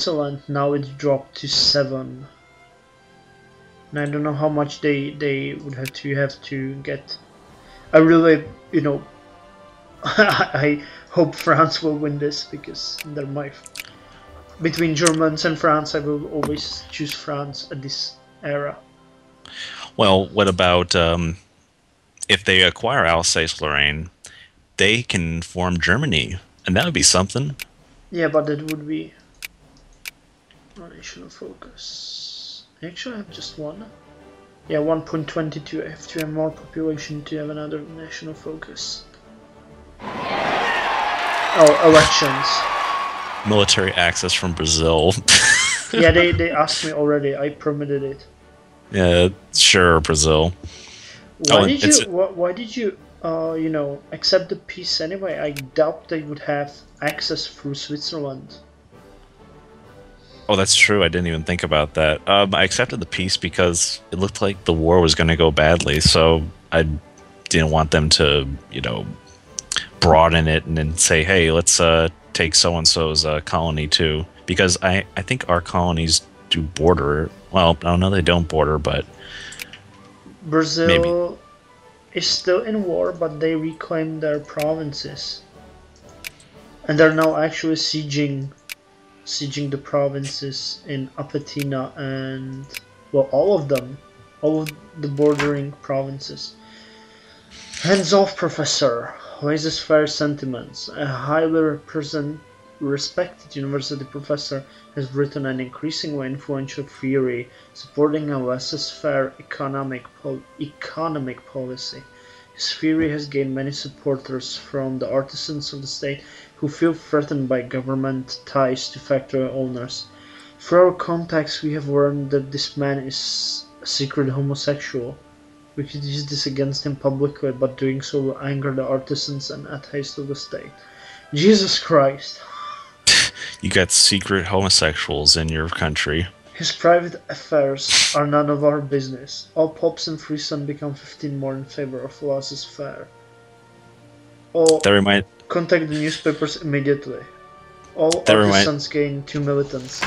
Switzerland, now it's dropped to 7. And I don't know how much they would have to get. I really, I hope France will win this because they're my. Between Germans and France, I will always choose France at this era. Well, what about if they acquire Alsace-Lorraine, they can form Germany, and that would be something. Yeah, but that would be national focus. Actually, I have just one. Yeah, 1.22. I have to have more population to have another national focus. Oh, elections. Military access from Brazil. Yeah, they asked me already. I permitted it. Yeah, sure, Brazil. Why did you accept the peace anyway? I doubt they would have access through Switzerland. Oh, that's true. I didn't even think about that. I accepted the peace because it looked like the war was going to go badly, so I didn't want them to, broaden it and then say, hey, let's take so-and-so's colony too. Because I think our colonies do border. Well, I don't know, they don't border, but Brazil maybe. is still in war, but they reclaimed their provinces. And they're now actually sieging the provinces in Apatina and, well, all of them. All of the bordering provinces. Hands off, Professor. Laissez-faire sentiments. A highly respected university professor has written an increasingly influential theory supporting a laissez-faire economic policy. His theory has gained many supporters from the artisans of the state who feel threatened by government ties to factory owners. Through our contacts we have learned that this man is a secret homosexual. We could use this against him publicly, but doing so will anger the artisans and atheists of the state. Jesus Christ. You got secret homosexuals in your country. His private affairs are none of our business. All pops in Friesland become 15 more in favor of laissez-faire. Contact the newspapers immediately. All artisans gain 2 militants.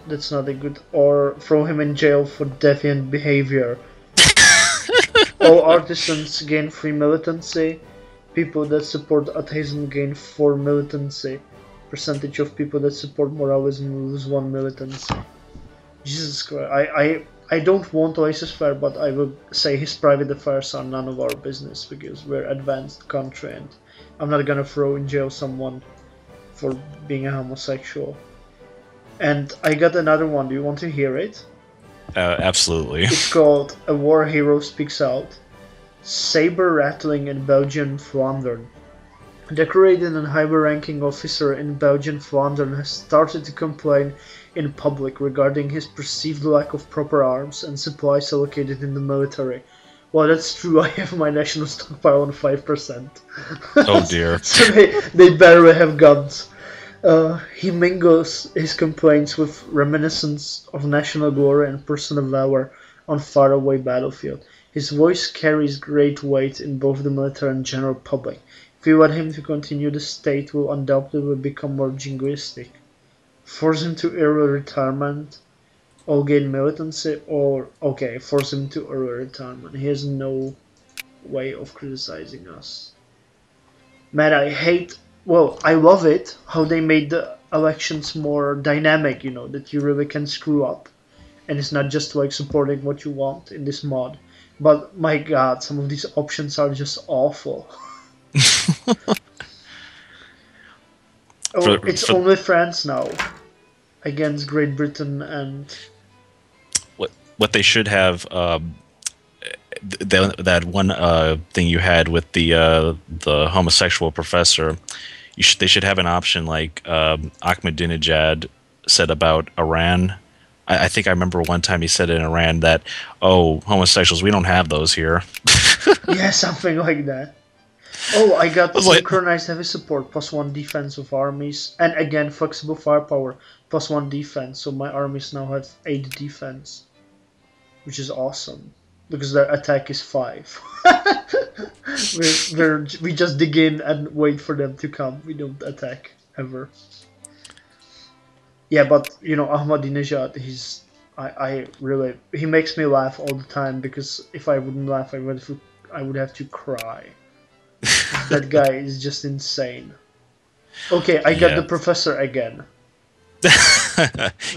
That's not a good. Or throw him in jail for deviant behavior. All artisans gain 3 militancy. People that support atheism gain 4 militancy. Percentage of people that support moralism lose 1 militancy. Jesus Christ. I don't want laissez-faire, but I would say his private affairs are none of our business because we're an advanced country and I'm not gonna throw in jail someone for being a homosexual. And I got another one. Do you want to hear it? Absolutely. It's called A War Hero Speaks Out. Saber rattling in Belgian Flandern. A decorated and high-ranking officer in Belgian Flandern has started to complain in public regarding his perceived lack of proper arms and supplies allocated in the military. Well, that's true. I have my national stockpile on 5%. Oh dear. So they barely have guns. He mingles his complaints with reminiscence of national glory and personal valor on faraway battlefield. His voice carries great weight in both the military and general public. If we want him to continue, the state will undoubtedly become more jingoistic. Force him to early retirement, or gain militancy, or force him to early retirement. He has no way of criticizing us. Man, I love it how they made the elections more dynamic, that you really can screw up. And it's not just like supporting what you want in this mod. But my god, some of these options are just awful. It's only France now against Great Britain and... What they should have... that one thing you had with the homosexual professor, they should have an option like Ahmadinejad said about Iran. I think I remember one time he said in Iran that, oh, homosexuals, we don't have those here. Yeah, something like that. Oh, I got synchronized heavy support, +1 defense of armies, and again, flexible firepower, +1 defense, so my armies now have 8 defense. Which is awesome, because their attack is 5. we just dig in and wait for them to come, we don't attack, ever. Yeah, but Ahmadinejad, I really he makes me laugh all the time because if I wouldn't laugh, I would have to cry. That guy is just insane. Okay, I got the Yeah. professor again.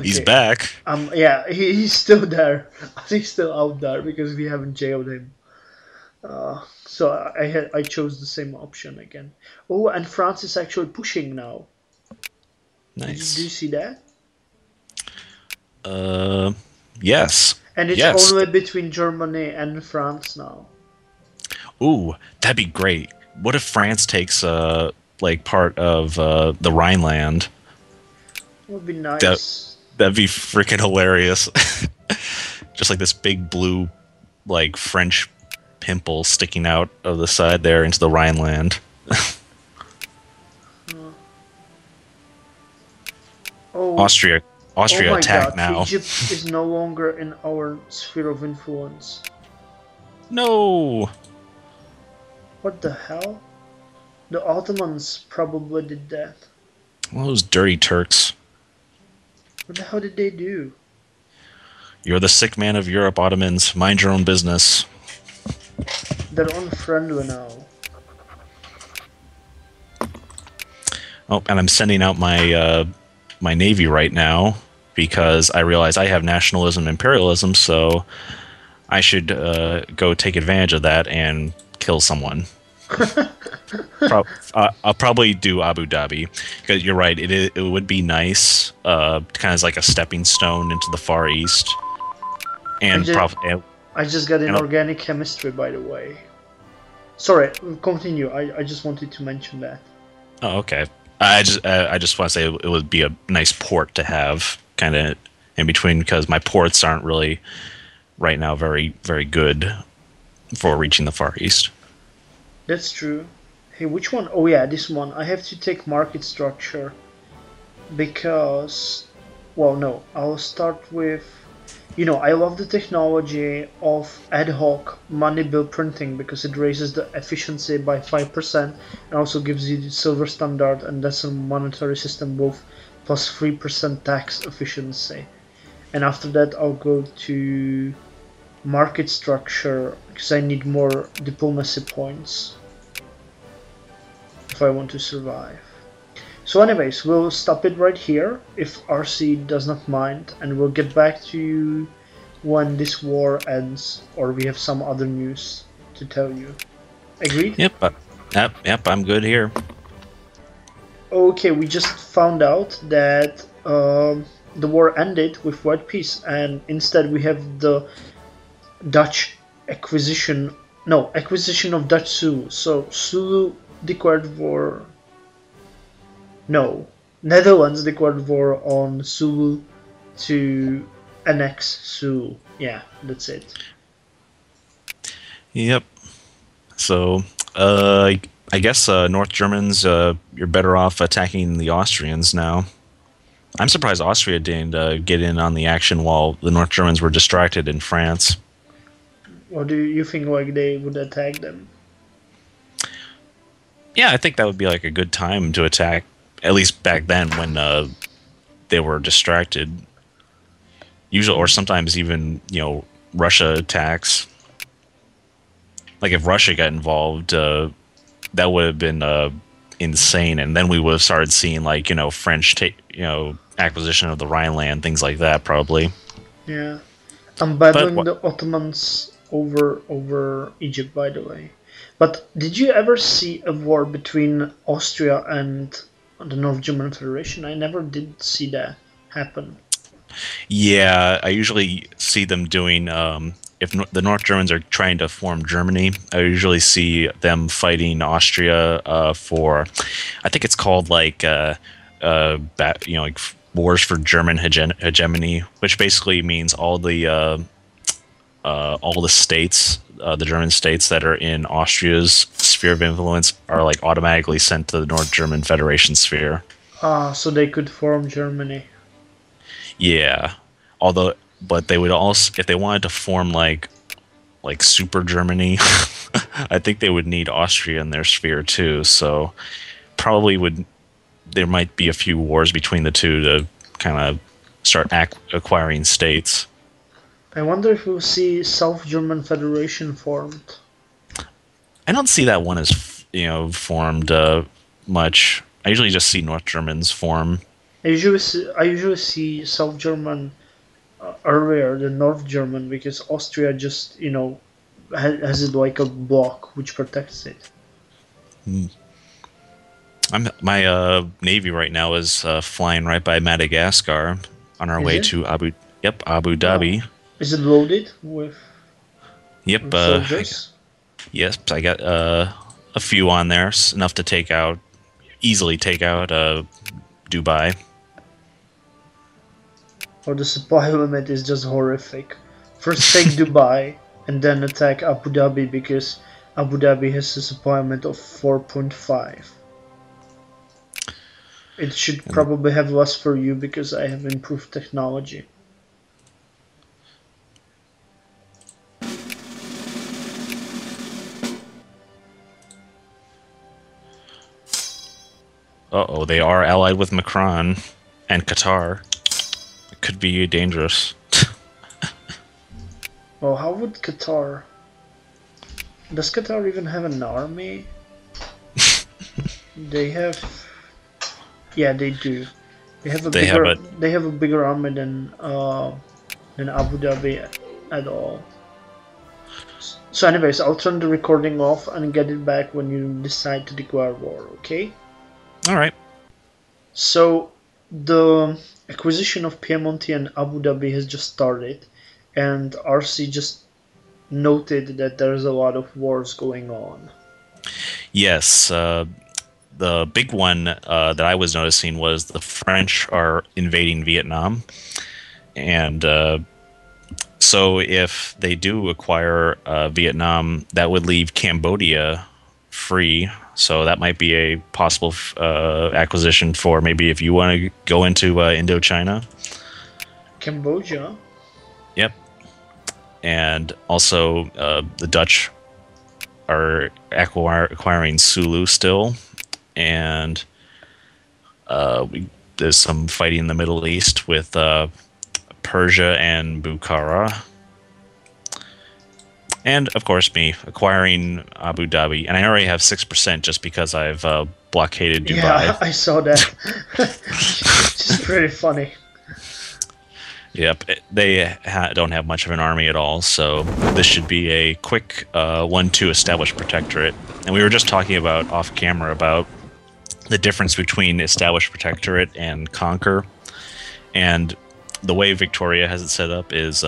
He's Okay, back. yeah, he's still there. He's still out there because we haven't jailed him. So I chose the same option again. Oh, and France is actually pushing now. Do you Nice. see that? Uh, yes. And it's Yes. only between Germany and France now. Ooh, that'd be great. What if France takes like part of the Rhineland? Would be That nice. that'd be freaking hilarious. Just like this big blue like French pimple sticking out of the side there into the Rhineland. Uh, oh, Austria oh Austria my attack God! now. Egypt is no longer in our sphere of influence. No. What the hell? The Ottomans probably did that. Well, those dirty Turks. What the hell did they do? You're the sick man of Europe, Ottomans. Mind your own business. They're unfriendly now. Oh, and I'm sending out my navy right now because I realize I have nationalism and imperialism, so I should go take advantage of that and kill someone. I'll probably do Abu Dhabi because you're right. It would be nice, kind of like a stepping stone into the Far East, and I just got in and organic chemistry, by the way. Sorry, continue. I just wanted to mention that. oh, okay. I just want to say it would be a nice port to have, kind of in between, because my ports aren't really right now very good for reaching the Far East. That's true. Hey, which one? Oh yeah, this one. I have to take market structure because, well, no. I'll start with, I love the technology of ad hoc money bill printing because it raises the efficiency by 5% and also gives you the silver standard and decimal monetary system both plus 3% tax efficiency. And after that, I'll go to market structure because I need more diplomacy points if I want to survive. So anyways, we'll stop it right here if RC does not mind, and we'll get back to you when this war ends or we have some other news to tell you. Agreed? Yep, I'm good here. Okay, we just found out that the war ended with white peace, and instead we have the Dutch acquisition of Dutch Sulu. So Sulu declared war. No, Netherlands declared war on Sulu to annex Sulu. Yeah, that's it. Yep. So, I guess North Germans, you're better off attacking the Austrians now. I'm surprised Austria didn't get in on the action while the North Germans were distracted in France. Or do you think like they would attack them? Yeah, I think that would be like a good time to attack, at least back then when they were distracted. Usually, or sometimes even, Russia attacks. Like if Russia got involved, that would have been insane, and then we would have started seeing like French, acquisition of the Rhineland, things like that, probably. Yeah, I'm But battling what? the Ottomans over Egypt, by the way. But did you ever see a war between Austria and the North German Federation? I never did see that happen. Yeah, I usually see them doing. If the North Germans are trying to form Germany, I usually see them fighting Austria for, I think it's called like, like wars for German hegemony, which basically means all the states, the German states that are in Austria's sphere of influence, are like automatically sent to the North German Federation sphere. Ah, so they could form Germany. Yeah, but they would also, if they wanted to form like super Germany, I think they would need Austria in their sphere too. So probably there might be a few wars between the two to kind of start acquiring states. I wonder if we'll see South German Federation formed. I don't see that one as formed much. I usually just see North Germans form. I usually see South German earlier than North German because Austria just has it like a block which protects it. My navy right now is flying right by Madagascar on our way to Abu Dhabi. Is it loaded with Yep. soldiers? Yes, I got a few on there, enough to easily take out Dubai. Or the supply limit is just horrific. First take Dubai and then attack Abu Dhabi because Abu Dhabi has a supply limit of 4.5. It should probably have less for you because I have improved technology. Uh-oh, they are allied with Macron and Qatar. It could be dangerous. Well, how would Qatar... Does Qatar even have an army? They have... Yeah, they do. They have a bigger army than Abu Dhabi at all. So anyways, I'll turn the recording off and get it back when you decide to declare war, okay? Alright. So, the acquisition of Piedmont and Abu Dhabi has just started, and RC just noted that there's a lot of wars going on. Yes, the big one that I was noticing was the French are invading Vietnam, and so if they do acquire Vietnam, that would leave Cambodia free. So that might be a possible acquisition for maybe if you want to go into Indochina. Cambodia? Yep. And also the Dutch are acquiring Sulu still. And there's some fighting in the Middle East with Persia and Bukhara. And, of course, me acquiring Abu Dhabi. And I already have 6% just because I've blockaded Dubai. Yeah, I saw that. It's pretty funny. Yep, they don't have much of an army at all, so this should be a quick one to establish protectorate. And we were just talking about off camera about the difference between establish protectorate and conquer. And the way Victoria has it set up is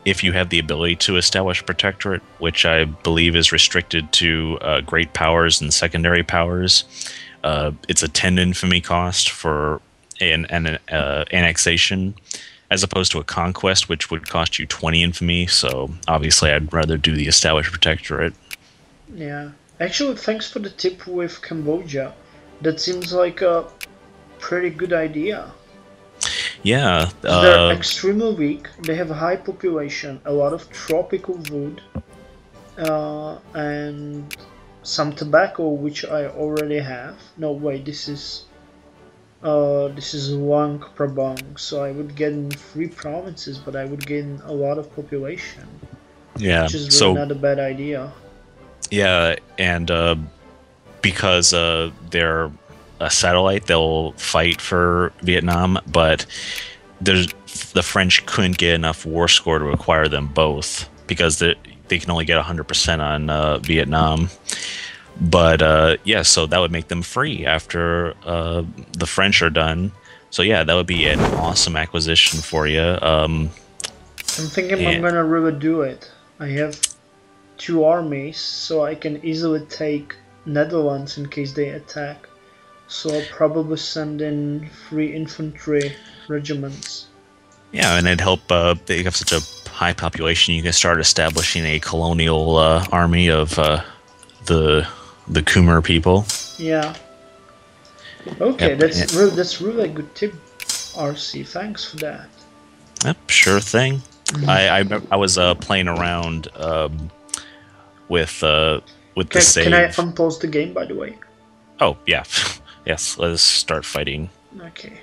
if you have the ability to establish protectorate, which I believe is restricted to great powers and secondary powers, it's a 10 infamy cost for an annexation, as opposed to a conquest, which would cost you 20 infamy. So obviously I'd rather do the established protectorate. Yeah. Actually, thanks for the tip with Cambodia. That seems like a pretty good idea. Yeah. They're extremely weak, they have a high population, a lot of tropical wood, and some tobacco, which I already have. No, wait, this is Luang Prabang, so I would get in 3 provinces, but I would gain a lot of population. Yeah, which is really not a bad idea. Yeah, and because they're a satellite, they'll fight for Vietnam, but the French couldn't get enough war score to acquire them both because they can only get 100% on Vietnam. But yeah, so that would make them free after the French are done. So yeah, that would be an awesome acquisition for you. I'm thinking I'm gonna really do it. I have 2 armies, so I can easily take Netherlands in case they attack. So I'll probably send in 3 infantry regiments. Yeah, and it'd help. They have such a high population. You can start establishing a colonial army of the Khmer people. Yeah. Okay, yep. That's really a good tip, RC. Thanks for that. Yep, sure thing. I was playing around with the save. Can I unpause the game, by the way? Oh yeah, yes. Let's start fighting. Okay.